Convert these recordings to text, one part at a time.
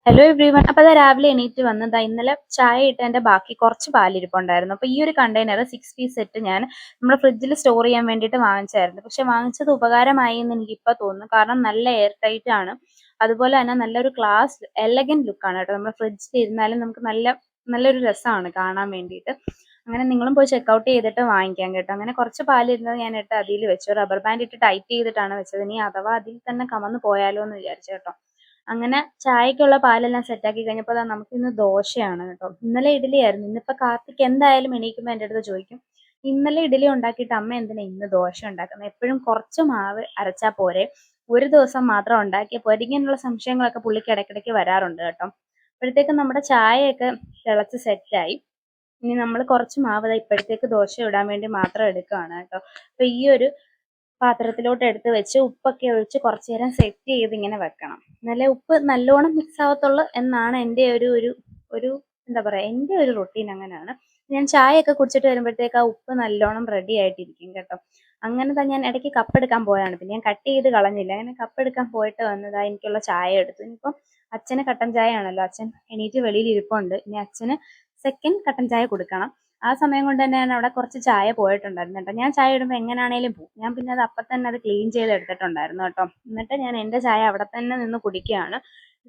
Hello everyone. അപ്പോൾ അത് രാവിലെ എണീറ്റ് വന്നതാ ഇന്നലെ ചായ ഇട്ടതിന്റെ ബാക്കി കുറച്ച് പാലിരിപ്പുണ്ടായിരുന്നു. അപ്പോൾ ഈ ഒരു കണ്ടെയ്നർ 6 പീസ് സെറ്റ് ഞാൻ നമ്മുടെ ഫ്രിഡ്ജിൽ സ്റ്റോർ ചെയ്യാൻ വേണ്ടിയിട്ട് വാങ്ങിച്ചായിരുന്നു. പക്ഷെ വാങ്ങിച്ചത് ഉപകാരമായി എന്ന് എനിക്കിപ്പോൾ തോന്നുന്നു. കാരണം നല്ല എയർ ടൈറ്റ് ആണ്. അതുപോലെ തന്നെ നല്ലൊരു ക്ലാസ് എലഗന്റ് ലുക്കാണ് കേട്ടോ. നമ്മുടെ ഫ്രിഡ്ജിൽ ഇരുന്നാലും നമുക്ക് നല്ലൊരു രസമാണ് കാണാൻ വേണ്ടിയിട്ട്. അങ്ങനെ നിങ്ങളും പോയി ചെക്കൗട്ട് ചെയ്തിട്ട് വാങ്ങിക്കാം കേട്ടോ. അങ്ങനെ കുറച്ച് പാലിരുന്നത് ഞാൻ ഇട്ട് അതിൽ വെച്ചു. റബ്ബർ ബാൻഡ് ഇട്ട് ടൈറ്റ് ചെയ്തിട്ടാണ് വെച്ചത്. ഇനി അഥവാ അതിൽ തന്നെ കമന്ന് പോയാലോ എന്ന് വിചാരിച്ചു കേട്ടോ. അങ്ങനെ ചായക്കുള്ള പാലെല്ലാം സെറ്റാക്കി കഴിഞ്ഞപ്പോൾ ദാ നമുക്കിന്ന് ദോശയാണ് കേട്ടോ. ഇന്നലെ ഇഡ്ഡലിയായിരുന്നു. ഇന്നിപ്പോൾ കാർത്തിക് എന്തായാലും എണീക്കുമ്പോൾ എൻ്റെ അടുത്ത് ചോദിക്കും, ഇന്നലെ ഇഡ്ഡലി ഉണ്ടാക്കിയിട്ട് അമ്മ എന്തിനാ ഇന്ന് ദോശ ഉണ്ടാക്കുന്നത്? എപ്പോഴും കുറച്ച് മാവ് അരച്ചാൽ പോരെ, ഒരു ദിവസം മാത്രം ഉണ്ടാക്കിയാൽ പോരെ? ഇങ്ങനെയുള്ള സംശയങ്ങളൊക്കെ പുള്ളിക്ക് ഇടയ്ക്കിടയ്ക്ക് വരാറുണ്ട് കേട്ടോ. അപ്പോഴത്തേക്കും നമ്മുടെ ചായയൊക്കെ തിളച്ച് സെറ്റായി. ഇനി നമ്മൾ കുറച്ച് മാവ് ദാ ഇപ്പോഴത്തേക്ക് ദോശ ഇടാൻ വേണ്ടി മാത്രം എടുക്കുകയാണ് കേട്ടോ. അപ്പോൾ ഈ ഒരു പാത്രത്തിലോട്ട് എടുത്ത് വെച്ച് ഉപ്പൊക്കെ ഒഴിച്ച് കുറച്ച് നേരം സെറ്റ് ചെയ്ത് ഇങ്ങനെ വെക്കണം. എന്നാലേ ഉപ്പ് നല്ലോണം മിക്സ് ആവത്തുള്ളൂ എന്നാണ് എൻ്റെ ഒരു എന്താ പറയുക, എൻ്റെ ഒരു റൊട്ടീൻ അങ്ങനെയാണ്. ഞാൻ ചായയൊക്കെ കുടിച്ചിട്ട് വരുമ്പോഴത്തേക്ക് ആ ഉപ്പ് നല്ലോണം റെഡി ആയിട്ടിരിക്കും കേട്ടോ. അങ്ങനെ തന്നെ ഞാൻ ഇടയ്ക്ക് കപ്പെടുക്കാൻ പോയതാണ്. പിന്നെ ഞാൻ കട്ട് ചെയ്ത് കളഞ്ഞില്ല. അങ്ങനെ കപ്പെടുക്കാൻ പോയിട്ട് വന്നതാ എനിക്കുള്ള ചായ എടുത്തു. ഇനിയിപ്പം അച്ഛന് കട്ടൻ ചായ ആണല്ലോ, അച്ഛൻ എണീറ്റ് വെളിയിൽ ഇരിപ്പുണ്ട്. ഇനി അച്ഛന് സെക്കൻഡ് കട്ടൻ ചായ കൊടുക്കണം. ആ സമയം കൊണ്ട് തന്നെ ഞാൻ അവിടെ കുറച്ച് ചായ പോയിട്ടുണ്ടായിരുന്നു കേട്ടോ. ഞാൻ ചായ ഇടുമ്പോൾ എങ്ങനെയാണേലും പോകും. ഞാൻ പിന്നെ അത് അപ്പം തന്നെ അത് ക്ലീൻ ചെയ്ത് എടുത്തിട്ടുണ്ടായിരുന്നു കേട്ടോ. എന്നിട്ട് ഞാൻ എൻ്റെ ചായ അവിടെ തന്നെ നിന്ന് കുടിക്കുകയാണ്.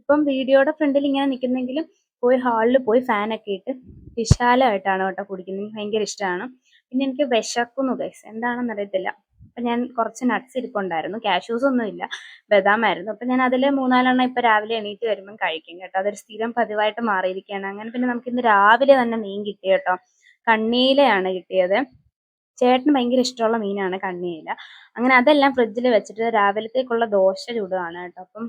ഇപ്പം വീഡിയോയുടെ ഫ്രണ്ടിൽ ഇങ്ങനെ നിൽക്കുന്നെങ്കിലും പോയി ഹാളിൽ പോയി ഫാനൊക്കെ ഇട്ട് വിശാലമായിട്ടാണ് കേട്ടോ കുടിക്കുന്നത്. എനിക്ക് ഭയങ്കര ഇഷ്ടമാണ്. പിന്നെ എനിക്ക് വിശക്കുന്നു ഗൈസ്, എന്താണെന്ന് അറിയത്തില്ല. അപ്പം ഞാൻ കുറച്ച് നട്ട്സ് ഇരിപ്പുണ്ടായിരുന്നു. കാഷ്യൂസ് ഒന്നും ഇല്ല, ബദാമായിരുന്നു. അപ്പം ഞാൻ അതിൽ 3-4 ഇപ്പം രാവിലെ എണീറ്റ് വരുമ്പം കഴിക്കും കേട്ടോ. അതൊരു സ്ഥിരം പതിവായിട്ട് മാറിയിരിക്കുകയാണ്. അങ്ങനെ പിന്നെ നമുക്ക് ഇന്ന് രാവിലെ തന്നെ മീൻ കിട്ടി കേട്ടോ. കണ്ണീലയാണ് കിട്ടിയത്. ചേട്ടന് ഭയങ്കര ഇഷ്ടമുള്ള മീനാണ് കണ്ണീല. അങ്ങനെ അതെല്ലാം ഫ്രിഡ്ജിൽ വെച്ചിട്ട് രാവിലത്തേക്കുള്ള ദോശ ചുടുകയാണ് കേട്ടോ. അപ്പം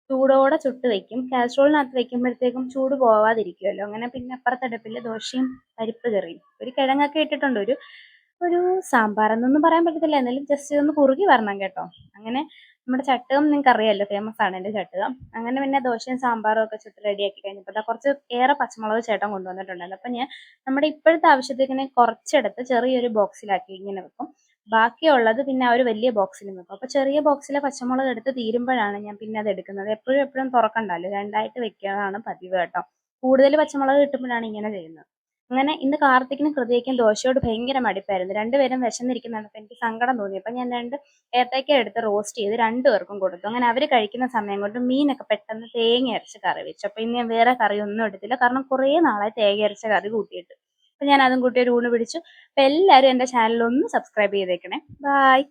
ചൂടോടെ ചുട്ട് വെക്കും. കാസറോളിനകത്ത് വെക്കുമ്പോഴത്തേക്കും ചൂട് പോവാതിരിക്കുമല്ലോ. അങ്ങനെ പിന്നെ അപ്പുറത്തെ അടുപ്പിൽ ദോശയും പരിപ്പ് കറിയും ഒരു കിഴങ്ങൊക്കെ ഇട്ടിട്ടുണ്ട്. ഒരു ഒരു സാമ്പാറെന്നൊന്നും പറയാൻ പറ്റത്തില്ല, എന്നാലും ജസ്റ്റ് ഒന്ന് കുറുകി വരണം കേട്ടോ. അങ്ങനെ നമ്മുടെ ചട്ടുകം നിങ്ങൾക്ക് അറിയാമല്ലോ, ഫേമസ് ആണ് എൻ്റെ ചട്ടുകം. അങ്ങനെ പിന്നെ ദോശയും സാമ്പാറും ഒക്കെ ചുട്ട് റെഡിയാക്കി കഴിഞ്ഞപ്പോൾ ദാ കുറച്ച് ഏറെ പച്ചമുളക് ചേട്ടൻ കൊണ്ടുവന്നിട്ടുണ്ടായിരുന്നു. അപ്പം ഞാൻ നമ്മുടെ ഇപ്പോഴത്തെ ആവശ്യത്തിന് കുറച്ചെടുത്ത് ചെറിയൊരു ബോക്സിലാക്കി ഇങ്ങനെ വെക്കും. ബാക്കിയുള്ളത് പിന്നെ ആ ഒരു വലിയ ബോക്സിലും വെക്കും. അപ്പോൾ ചെറിയ ബോക്സിലെ പച്ചമുളക് എടുത്ത് തീരുമ്പോഴാണ് ഞാൻ പിന്നെ അത് എടുക്കുന്നത്. എപ്പോഴും എപ്പോഴും തുറക്കണ്ടല്ലോ, രണ്ടായിട്ട് വെക്കാറാണ് പതിവ് കേട്ടോ. കൂടുതൽ പച്ചമുളക് കിട്ടുമ്പോഴാണ് ഇങ്ങനെ ചെയ്യുന്നത്. അങ്ങനെ ഇന്ന് കാർത്തിക്കിനും ഹൃദയക്കും ദോശയോട് ഭയങ്കര മടുപ്പായിരുന്നു. രണ്ടുപേരും വിശന്നിരിക്കുന്നുണ്ടപ്പോൾ എനിക്ക് സങ്കടം തോന്നി. അപ്പം ഞാൻ 2 ഏത്തയ്ക്ക എടുത്ത് റോസ്റ്റ് ചെയ്ത് രണ്ടുപേർക്കും കൊടുത്തു. അങ്ങനെ അവർ കഴിക്കുന്ന സമയം കൊണ്ട് മീനൊക്കെ പെട്ടെന്ന് തേങ്ങ അരച്ച് കറി വെച്ചു. അപ്പം ഇന്ന് ഞാൻ വേറെ കറിയൊന്നും എടുത്തില്ല, കാരണം കുറേ നാളായി തേങ്ങ അരച്ച കറി കൂട്ടിയിട്ട്. അപ്പം ഞാൻ അതും കൂട്ടി ഒരു ഊണ് പിടിച്ചു. അപ്പം എല്ലാവരും എൻ്റെ ചാനൽ ഒന്ന് സബ്സ്ക്രൈബ് ചെയ്തേക്കണേ. ബായ്.